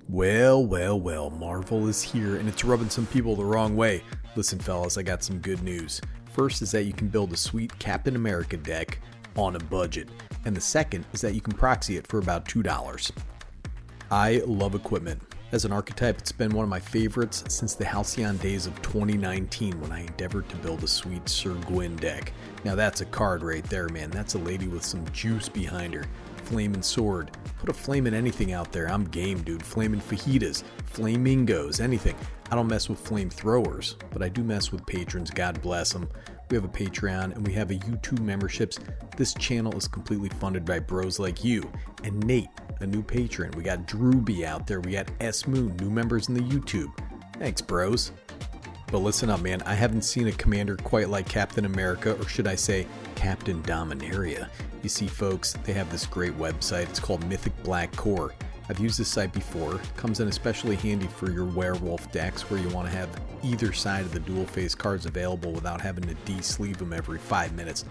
Well, Marvel is here and it's rubbing some people the wrong way. Listen fellas, I got some good news. First is that you can build a sweet Captain America deck on a budget. And the second is that you can proxy it for about $2. I love equipment. As an archetype, it's been one of my favorites since the Halcyon days of 2019 when I endeavored to build a sweet Sir Gwyn deck. Now that's a card right there, man. That's a lady with some juice behind her. Flamin' sword. Put a flame in anything out there. I'm game, dude. Flamin' fajitas, flamingos, anything. I don't mess with flamethrowers, but I do mess with patrons. God bless them. We have a Patreon and we have a YouTube memberships. This channel is completely funded by bros like you. And Nate, a new patron. We got Drewby out there. We got S Moon, new members in the YouTube. Thanks, bros. But listen up, man. I haven't seen a commander quite like Captain America, or should I say Captain Dominaria. You see, folks, they have this great website. It's called Mythic Black Core. I've used this site before. It comes in especially handy for your werewolf decks where you want to have either side of the dual face cards available without having to de-sleeve them every 5 minutes.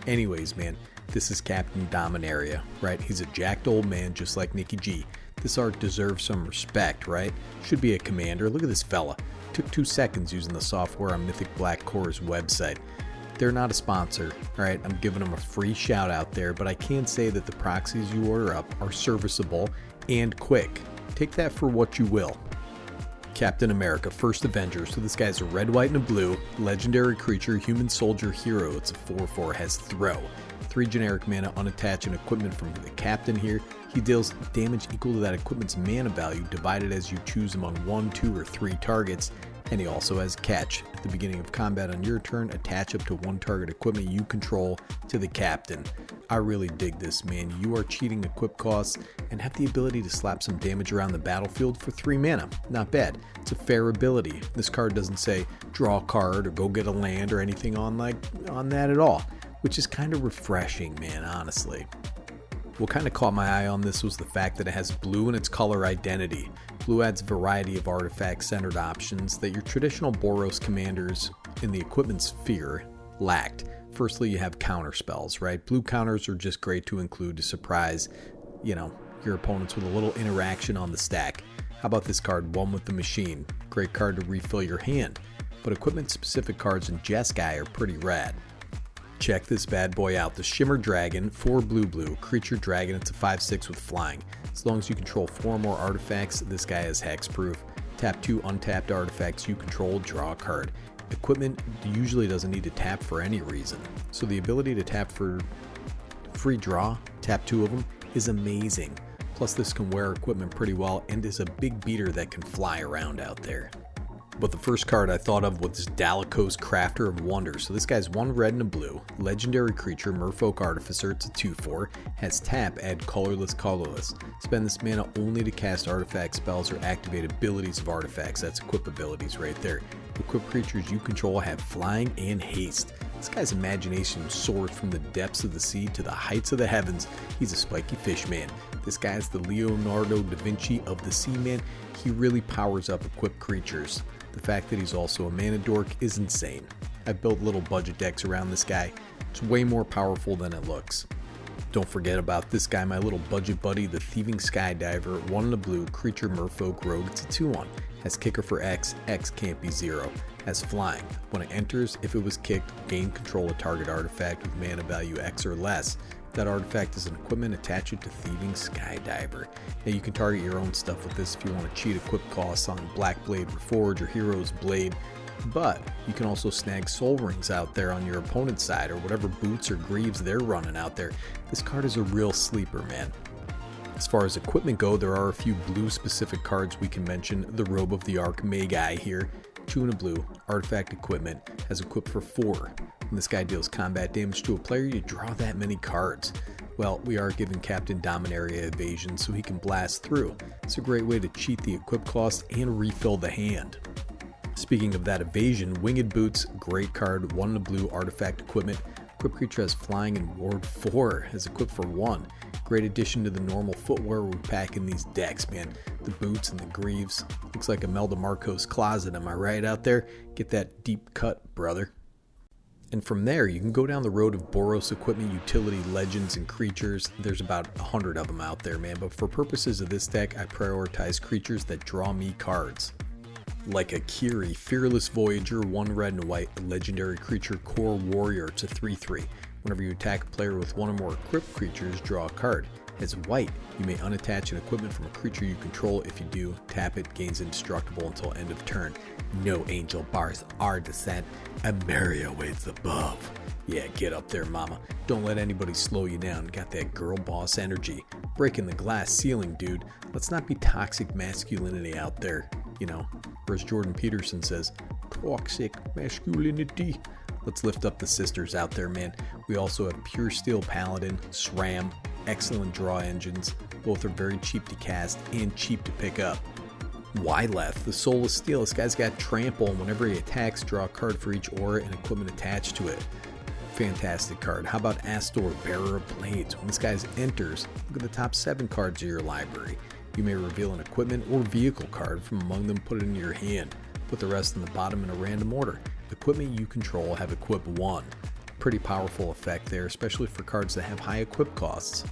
Anyways, man, this is Captain Dominaria, right? He's a jacked old man just like Nikki G. This art deserves some respect, right? Should be a commander. Look at this fella. Took 2 seconds using the software on Mythic Black Core's website. They're not a sponsor, alright? I'm giving them a free shout out there, but I can say that the proxies you order up are serviceable and quick. Take that for what you will. Captain America, First Avenger. So this guy's a red, white, and a blue. Legendary creature, human soldier hero. It's a 4/4, has throw. 3 generic mana, unattached, and equipment from the captain here. He deals damage equal to that equipment's mana value, divided as you choose among 1, 2, or 3 targets. And he also has catch. At the beginning of combat on your turn, attach up to 1 target equipment you control to the captain. I really dig this, man. You are cheating equip costs and have the ability to slap some damage around the battlefield for 3 mana. Not bad. It's a fair ability. This card doesn't say draw a card or go get a land or anything on that at all, which is kind of refreshing, man, honestly. What kind of caught my eye on this was the fact that it has blue in its color identity. Blue adds a variety of artifact-centered options that your traditional Boros commanders in the equipment sphere lacked. Firstly, you have counter spells, right? Blue counters are just great to include to surprise, your opponents with a little interaction on the stack. How about this card, One with the Machine? Great card to refill your hand. But equipment-specific cards in Jeskai are pretty rad. Check this bad boy out, the Shimmer Dragon, 4 blue, creature dragon. It's a 5/6 with flying. As long as you control 4 or more artifacts, this guy is hexproof. Tap 2 untapped artifacts you control, draw a card. Equipment usually doesn't need to tap for any reason, so the ability to tap for free draw, tap 2 of them, is amazing. Plus this can wear equipment pretty well and is a big beater that can fly around out there. But the first card I thought of was Dalako's Crafter of Wonders. So this guy's 1 red and a blue, legendary creature, Merfolk Artificer. It's a 2/4, has tap, add colorless. Spend this mana only to cast artifact spells or activate abilities of artifacts. That's equip abilities right there. Equip creatures you control have flying and haste. This guy's imagination soars from the depths of the sea to the heights of the heavens. He's a spiky fish man. This guy's the Leonardo da Vinci of the sea, man. He really powers up equipped creatures. The fact that he's also a mana dork is insane. I've built little budget decks around this guy. It's way more powerful than it looks. Don't forget about this guy, my little budget buddy, the Thieving Skydiver, 1 in the blue, creature Merfolk Rogue. It's a 2/1. Has kicker for X, X can't be 0. Has flying. When it enters, if it was kicked, gain control of target artifact with mana value X or less. If that artifact is an equipment, attach it to Thieving Skydiver. Now you can target your own stuff with this if you want to cheat equip costs on Black Blade Reforge or Hero's Blade, but you can also snag Soul Rings out there on your opponent's side or whatever boots or greaves they're running out there. This card is a real sleeper, man. As far as equipment go, there are a few blue specific cards we can mention. The Robe of the Arc Magi here, 2 in a blue, artifact equipment, has equipped for 4. When this guy deals combat damage to a player, you draw that many cards. Well, we are giving Captain Dominaria evasion so he can blast through. It's a great way to cheat the equip cost and refill the hand. Speaking of that evasion, Winged Boots, great card, 1 in a blue, artifact equipment. Equipped creature has flying and ward 4, has equipped for 1. Great addition to the normal footwear we pack in these decks, man. The boots and the greaves. Looks like Imelda Marcos' closet, am I right out there? Get that deep cut, brother. And from there, you can go down the road of Boros equipment, utility, legends, and creatures. There's about 100 of them out there, man. But for purposes of this deck, I prioritize creatures that draw me cards. Like a Kiri, Fearless Voyager, 1 red and white, a legendary creature, Core Warrior. It's a 3/3. Whenever you attack a player with 1 or more equipped creatures, draw a card. As white, you may unattach an equipment from a creature you control. If you do, tap it, gains indestructible until end of turn. No angel bars our descent. Ameria waits above. Yeah, get up there, mama. Don't let anybody slow you down. Got that girl boss energy. Breaking the glass ceiling, dude. Let's not be toxic masculinity out there, you know. Or as Jordan Peterson says, toxic masculinity. Let's lift up the sisters out there, man. We also have Pure Steel Paladin, SRAM, excellent draw engines. Both are very cheap to cast and cheap to pick up. Wyleth, the Soul of Steel. This guy's got trample, and whenever he attacks, draw a card for each aura and equipment attached to it. Fantastic card. How about Astor, Bearer of Blades? When this guy enters, look at the top 7 cards of your library. You may reveal an equipment or vehicle card from among them, put it into your hand. Put the rest in the bottom in a random order. Equipment you control have equip 1. Pretty powerful effect there, especially for cards that have high equip costs.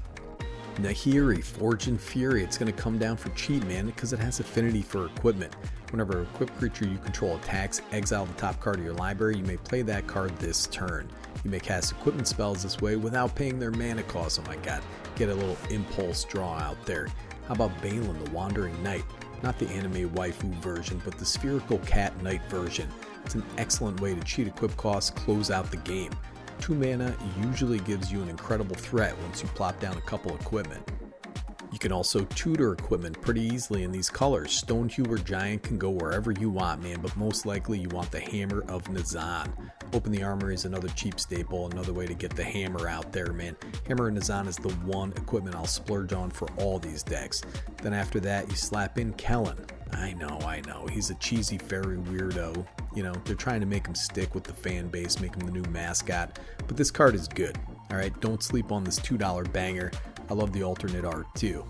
Nahiri, Forge and Fury. It's going to come down for cheap, man, because it has affinity for equipment. Whenever an equipped creature you control attacks, exile the top card of your library. You may play that card this turn. You may cast equipment spells this way without paying their mana cost. Oh my god, get a little impulse draw out there. How about Balin, the Wandering Knight? Not the anime waifu version, but the spherical cat knight version. It's an excellent way to cheat equip costs, close out the game. 2 mana usually gives you an incredible threat once you plop down a couple equipment. You can also tutor equipment pretty easily in these colors. Stonehewer Giant can go wherever you want, man, but most likely you want the Hammer of Nazan. Open the Armory is another cheap staple, another way to get the hammer out there, man. Hammer of Nazan is the one equipment I'll splurge on for all these decks. Then after that, you slap in Kellen. I know. He's a cheesy fairy weirdo. You know, they're trying to make him stick with the fan base, make him the new mascot. But this card is good, alright? Don't sleep on this $2 banger. I love the alternate art too.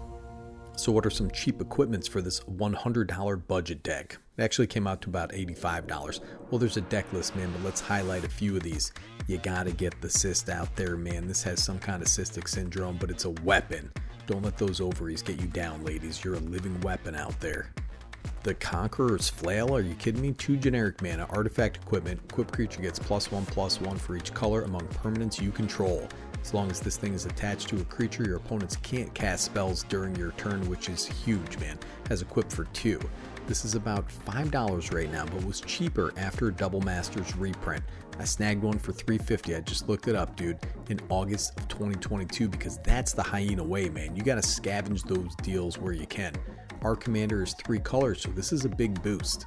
So what are some cheap equipments for this $100 budget deck? It actually came out to about $85. Well, there's a deck list, man, but let's highlight a few of these. You gotta get the cyst out there, man. This has some kind of cystic syndrome, but it's a weapon. Don't let those ovaries get you down, ladies. You're a living weapon out there. The Conqueror's Flail, are you kidding me? 2 generic mana, artifact equipment. Equipped creature gets +1/+1 for each color among permanents you control. As long as this thing is attached to a creature, your opponents can't cast spells during your turn, which is huge, man. Has equipped for 2. This is about $5 right now, but was cheaper after Double Masters reprint. I snagged one for $3.50. I just looked it up, dude, in August of 2022, because that's the hyena way, man. You gotta scavenge those deals where you can. Our commander is 3 colors, so this is a big boost.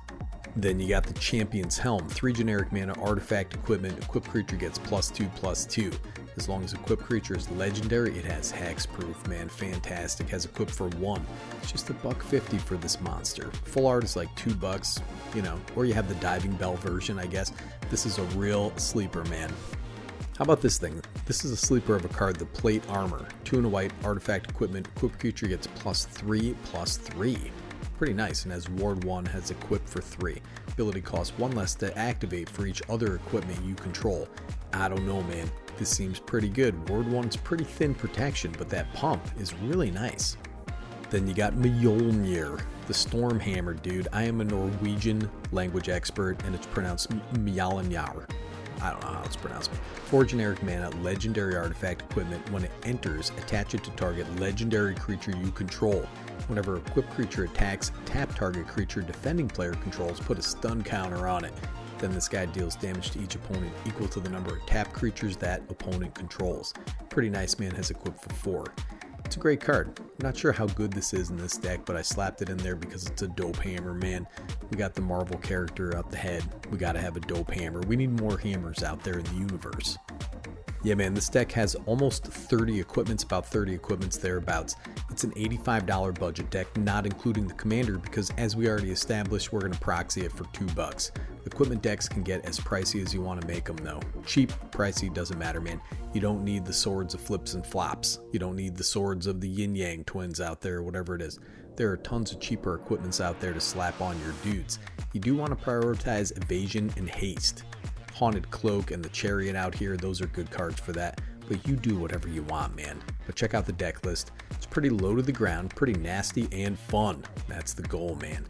Then you got the Champion's Helm, 3 generic mana, artifact equipment. Equipped creature gets +2/+2. As long as equipped creature is legendary, it has hexproof, man. Fantastic. Has equipped for 1. It's just $1.50 for this monster. Full art is like $2, you know, or you have the Diving Bell version, I guess. This is a real sleeper, man. How about this thing? This is a sleeper of a card, the Plate Armor. 2 and a white, artifact equipment. Equipped creature gets +3/+3. Pretty nice, and as Ward 1 has equipped for 3. Ability costs 1 less to activate for each other equipment you control. I don't know, man. This seems pretty good. Ward 1's pretty thin protection, but that pump is really nice. Then you got Mjolnir, the Stormhammer, dude. I am a Norwegian language expert, and it's pronounced Mjolnir. I don't know how it's pronounced. 4 generic mana, legendary artifact equipment. When it enters, attach it to target legendary creature you control. Whenever equipped creature attacks, tap target creature defending player controls, put a stun counter on it. Then this guy deals damage to each opponent equal to the number of tap creatures that opponent controls. Pretty nice, man. Has equipped for 4. It's a great card. I'm not sure how good this is in this deck, but I slapped it in there because it's a dope hammer, man. We got the Marvel character up the head. We gotta have a dope hammer. We need more hammers out there in the universe. Yeah, man, this deck has almost 30 equipments, about 30 equipments thereabouts. It's an $85 budget deck, not including the commander, because as we already established, we're going to proxy it for $2. Equipment decks can get as pricey as you want to make them, though. Cheap, pricey, doesn't matter, man. You don't need the swords of flips and flops. You don't need the swords of the yin-yang twins out there, or whatever it is. There are tons of cheaper equipments out there to slap on your dudes. You do want to prioritize evasion and haste. Haunted Cloak and the Chariot out here. Those are good cards for that. But you do whatever you want, man. But check out the deck list. It's pretty low to the ground, pretty nasty and fun. That's the goal, man.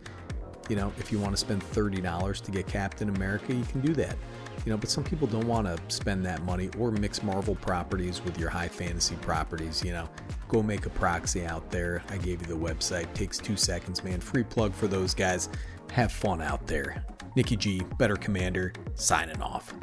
You know, if you want to spend $30 to get Captain America, you can do that. You know, but some people don't want to spend that money or mix Marvel properties with your high fantasy properties. You know, go make a proxy out there. I gave you the website. Takes 2 seconds, man. Free plug for those guys. Have fun out there. Nikki G, Better Commander, signing off.